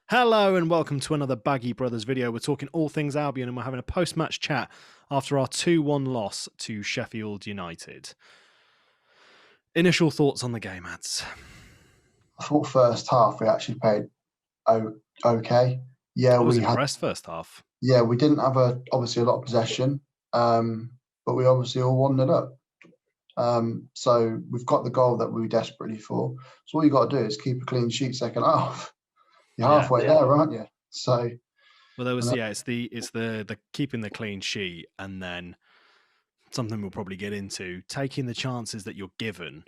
Hello and welcome to another Baggie Brothers video. We're talking all things Albion and we're having a post-match chat after our 2-1 loss to Sheffield United. Initial thoughts on the game, Ads? I thought first half we actually played okay. I was impressed first half. Yeah, we didn't have obviously a lot of possession, but we obviously all won it up. So we've got the goal that we were desperately for. So all you got to do is keep a clean sheet second half. You're halfway there, aren't you? So well, there was it's the keeping the clean sheet, and then something we'll probably get into taking the chances that you're given.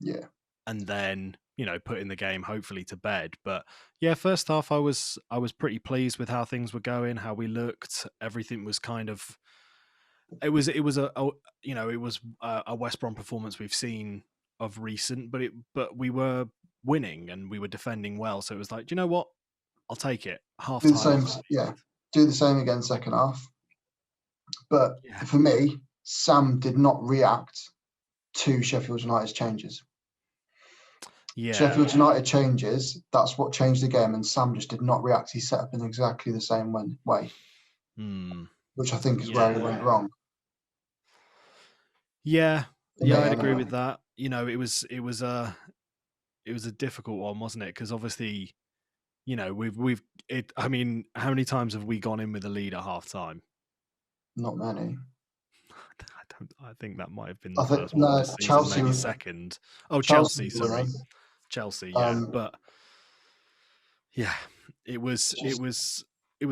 Yeah, and then putting the game hopefully to bed. But yeah, first half I was pretty pleased with how things were going, how we looked. Everything was kind of it was a West Brom performance we've seen of recent, but we were winning and we were defending well, so it was like, do you know what, I'll take it. Half do time, the same. Yeah, do the same again second half. But for me, Sam did not react to Sheffield United's changes. Yeah, Sheffield United changes, that's what changed the game, and Sam just did not react. He set up in exactly the same way, which I think is where he went wrong. Yeah, I'd agree with that. It was a difficult one, wasn't it? Because obviously, I mean, how many times have we gone in with a lead at half time? Not many. I think that might have been the first one this season, Chelsea, maybe second. Oh, Chelsea, sorry. Chelsea, yeah. But yeah, it was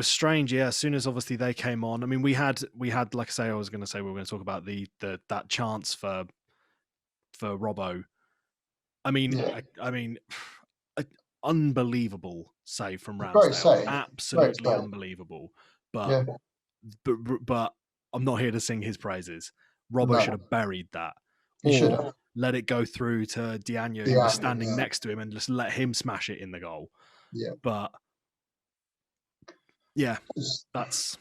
strange. Yeah, as soon as obviously they came on, I mean, we had like I say, I was going to say we were going to talk about that chance for Robbo. I mean, unbelievable save from Ramsdale, absolutely unbelievable. But I'm not here to sing his praises. Robbo should have buried that, or let it go through to Diagno, who was standing next to him, and just let him smash it in the goal. Yeah, but yeah, that's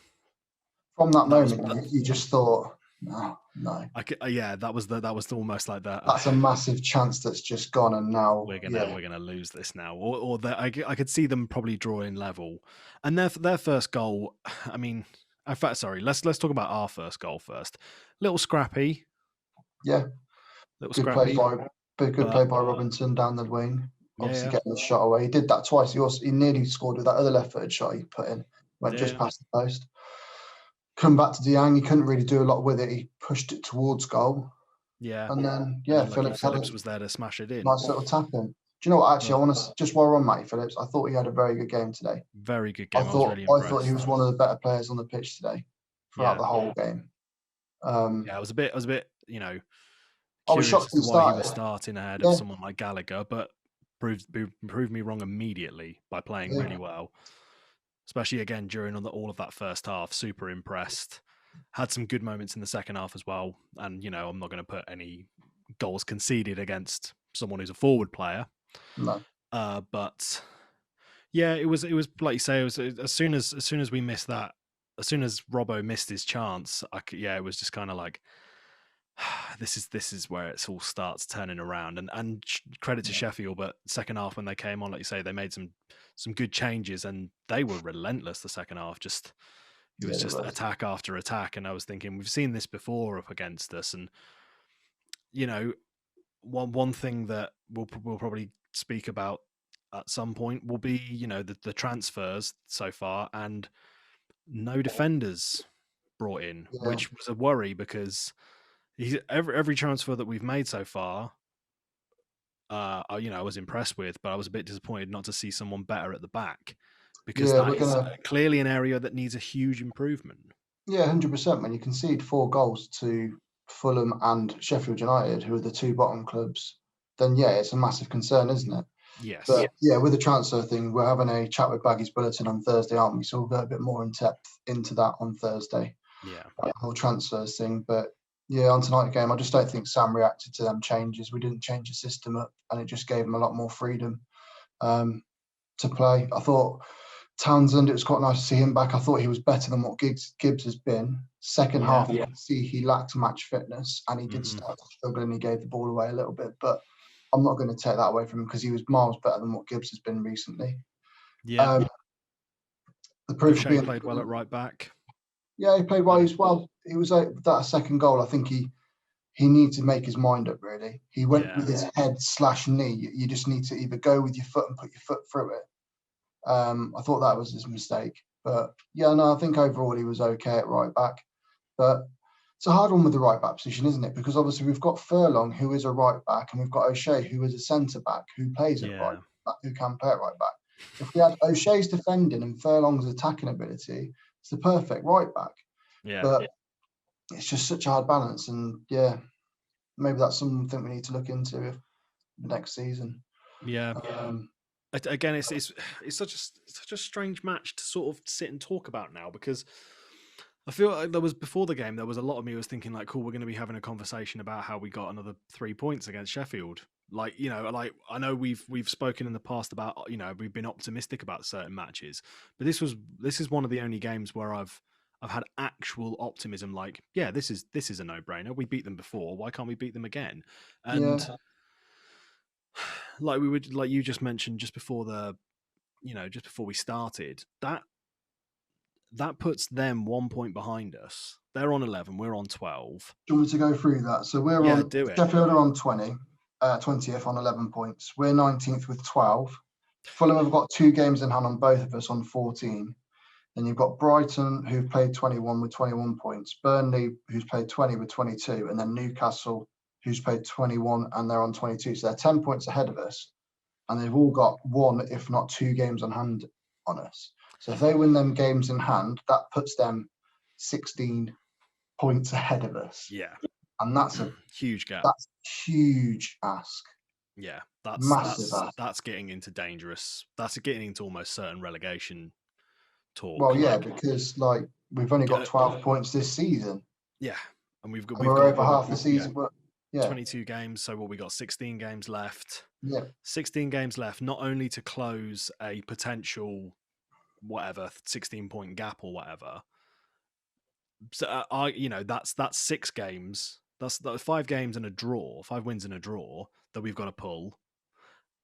from that moment. You just thought, no. That was almost like that. That's a massive chance that's just gone, and now we're gonna lose this now. Or I could see them probably drawing level, and their first goal. I mean, in fact, sorry, let's talk about our first goal first. Little scrappy, little scrappy. Good play by Robinson down the wing. Obviously getting the shot away. He did that twice. He nearly scored with that other left-footed shot he put in. Went just past the post. Come back to Diang. He couldn't really do a lot with it. He pushed it towards goal. Yeah. And then Phillips was there to smash it in. Nice little tap in. Do you know what? Actually, I want to just while we're on Matty Phillips, I thought he had a very good game today. Very good game. I thought he was one of the better players on the pitch today throughout the whole game. I was a bit, I was shocked as to why he was starting ahead of someone like Gallagher, but proved me wrong immediately by playing really well. Especially again during all of that first half. Super impressed. Had some good moments in the second half as well. And I'm not going to put any goals conceded against someone who's a forward player. No. But yeah, it was like you say. It was as soon as we missed that. As soon as Robbo missed his chance, it was just kind of like, this is where it all starts turning around. And credit to Sheffield, but second half when they came on, like you say, they made some good changes and they were relentless the second half. It was just attack after attack. And I was thinking, we've seen this before up against us. And, one thing that we'll probably speak about at some point will be, the transfers so far and no defenders brought in, which was a worry because every transfer that we've made so far, I was impressed with, but I was a bit disappointed not to see someone better at the back because that is clearly an area that needs a huge improvement. Yeah, 100%. When you concede 4 goals to Fulham and Sheffield United, who are the 2 bottom clubs, then it's a massive concern, isn't it? Yes. But with the transfer thing, we're having a chat with Baggie's Bulletin on Thursday, aren't we? So we'll go a bit more in depth into that on Thursday. Yeah. The whole transfers thing. But on tonight's game, I just don't think Sam reacted to them changes. We didn't change the system up, and it just gave him a lot more freedom to play. I thought Townsend, it was quite nice to see him back. I thought he was better than what Gibbs has been. Second half, you can see he lacked match fitness, and he did start struggling. He gave the ball away a little bit, but I'm not going to take that away from him because he was miles better than what Gibbs has been recently. Yeah. The proof O'Shea being, played well at right back. yeah, he played well as well. It was that second goal. I think he needs to make his mind up. Really, he went with his head/knee. You just need to either go with your foot and put your foot through it. I thought that was his mistake, but yeah, no, I think overall he was okay at right back. But it's a hard one with the right back position, isn't it? Because obviously we've got Furlong, who is a right back, and we've got O'Shea, who is a centre back, who plays at right back, who can play at right back. If we had O'Shea's defending and Furlong's attacking ability, it's the perfect right back. Yeah. But it's just such a hard balance, and yeah, maybe that's something we need to look into next season. Yeah. Again, it's such a strange match to sort of sit and talk about now, because I feel like there was, before the game, there was a lot of me was thinking like, cool, we're going to be having a conversation about how we got another 3 points against Sheffield. Like, like I know we've spoken in the past about, we've been optimistic about certain matches, but this is one of the only games where I've had actual optimism. Like, yeah, this is a no-brainer. We beat them before. Why can't we beat them again? And like like you just mentioned just before just before we started, that puts them 1 point behind us. They're on 11, we're on 12. Do you want me to go through that? So we're on, do it. Sheffield are on 20th on 11 points. We're 19th with 12. Fulham have got 2 games in hand on both of us on 14. Then you've got Brighton, who've played 21 with 21 points. Burnley, who's played 20 with 22. And then Newcastle, who's played 21 and they're on 22. So they're 10 points ahead of us. And they've all got 1, if not 2 games on hand on us. So if they win them games in hand, that puts them 16 points ahead of us. Yeah. And that's a huge gap. That's huge ask. Yeah. That's getting into dangerous. That's getting into almost certain relegation talk. Well, yeah, because like we've only got 12 points this season. Yeah. And we're got over half the season. Yeah. 22 games. So we got 16 games left. Yeah. 16 games left, not only to close a potential 16-point gap or whatever. So that's 6 games. That's 5 games and a draw, 5 wins and a draw that we've got to pull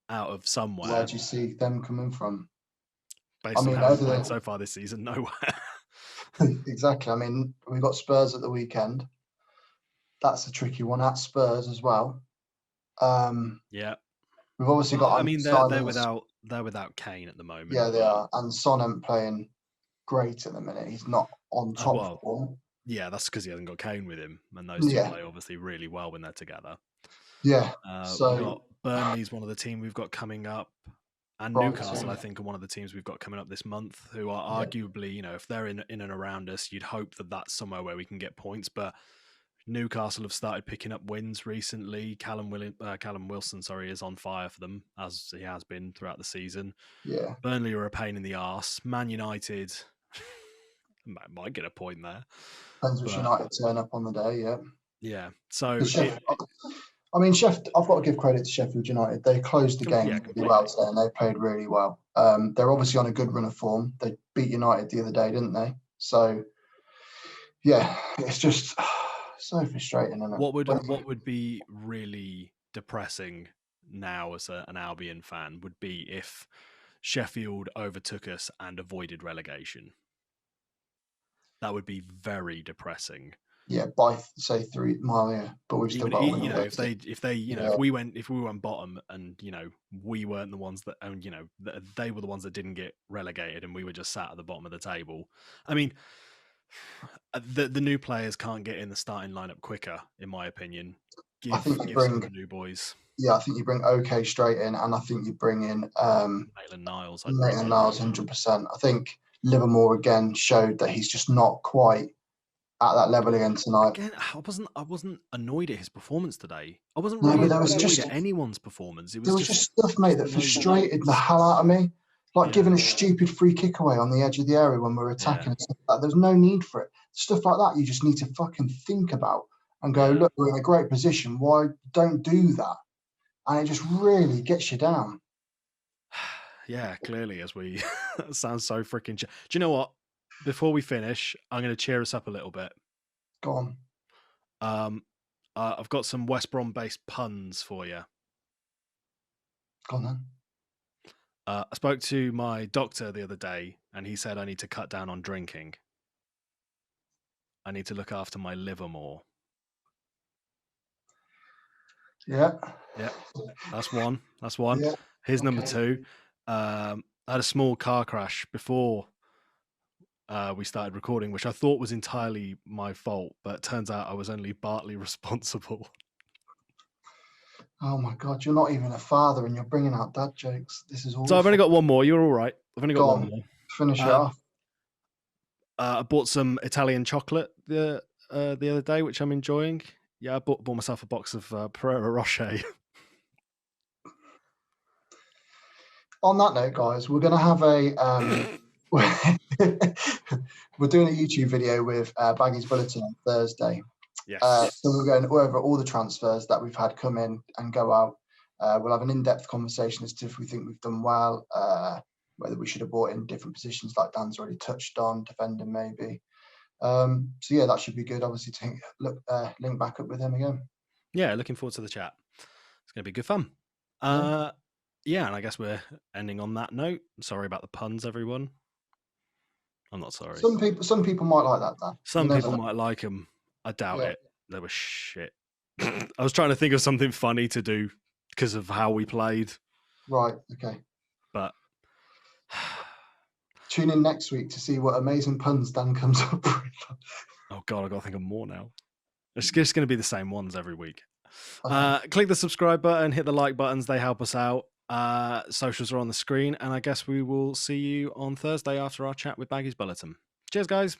out of somewhere. Where do you see them coming from? Based on how we've played so far this season, nowhere. Exactly. I mean, we got Spurs at the weekend. That's a tricky one at Spurs as well. Yeah. We've obviously got. I mean, they're without Kane at the moment. Yeah, they are, and Son ain't playing great at the minute. He's not on top form. Yeah, that's because he hasn't got Kane with him, and those two play obviously really well when they're together. Yeah. So we've got Burnley's one of the team we've got coming up, and Newcastle, I think, are one of the teams we've got coming up this month, who are arguably, if they're in and around us, you'd hope that that's somewhere where we can get points. But Newcastle have started picking up wins recently. Callum Wilson, is on fire for them, as he has been throughout the season. Yeah. Burnley are a pain in the arse. Man United might get a point there. Depends which United turn up on the day, yeah. Yeah. So I mean, I've got to give credit to Sheffield United. They closed the game really well today, and they played really well. They're obviously on a good run of form. They beat United the other day, didn't they? So, yeah, it's just so frustrating, isn't it? What would be really depressing now as an Albion fan would be if Sheffield overtook us and avoided relegation. That would be very depressing. Yeah, by say 3 mile, yeah. But we've still got if we went bottom and we weren't the ones that, and they were the ones that didn't get relegated and we were just sat at the bottom of the table. I mean, the new players can't get in the starting lineup quicker, in my opinion. Give some of the new boys. Yeah, I think you bring OK straight in, and I think you bring in Maitland-Niles. 100%. I think Livermore again showed that he's just not quite at that level again tonight. Again, I wasn't annoyed at his performance today. I wasn't really annoyed at anyone's performance. There was just stuff, mate, that frustrated the hell out of me. Like giving a stupid free kick away on the edge of the area when we're attacking and stuff like that. There's no need for it. Stuff like that you just need to fucking think about and go, look, we're in a great position. Why don't do that? And it just really gets you down. Yeah, clearly, as we sounds so freaking. Do you know what? Before we finish, I'm going to cheer us up a little bit. Go on. I've got some West Brom based puns for you. Go on then. I spoke to my doctor the other day, and he said I need to cut down on drinking. I need to look after my liver more. Yeah. Yeah, that's one. That's one. Yeah. Here's number Okay. 2. I had a small car crash before we started recording, which I thought was entirely my fault, but it turns out I was only partly responsible. Oh my God, you're not even a father and you're bringing out dad jokes. This is So I've only awful. got one more. You're all right. I've only got Go one on, more. finish it Um, off. I bought some Italian chocolate the other day, which I'm enjoying. Yeah, I bought myself a box of Ferrero Rocher. On that note, guys, we're going to have a we're doing a YouTube video with Baggies Bulletin on Thursday. Yes. So we're going over all the transfers that we've had come in and go out. We'll have an in-depth conversation as to if we think we've done well, whether we should have bought in different positions like Dan's already touched on, defender maybe. So yeah, that should be good. Obviously, to link back up with him again. Yeah, looking forward to the chat. It's going to be good fun. Yeah, and I guess we're ending on that note. Sorry about the puns, everyone. I'm not sorry. Some people might like that, Dan. Some people might like them. I doubt it. They were shit. I was trying to think of something funny to do because of how we played. Right. Okay. But tune in next week to see what amazing puns Dan comes up with. Oh God, I got to think of more now. It's just going to be the same ones every week. Click the subscribe button, hit the like buttons. They help us out. Socials are on the screen. And I guess we will see you on Thursday after our chat with Baggies Bulletin. Cheers, guys.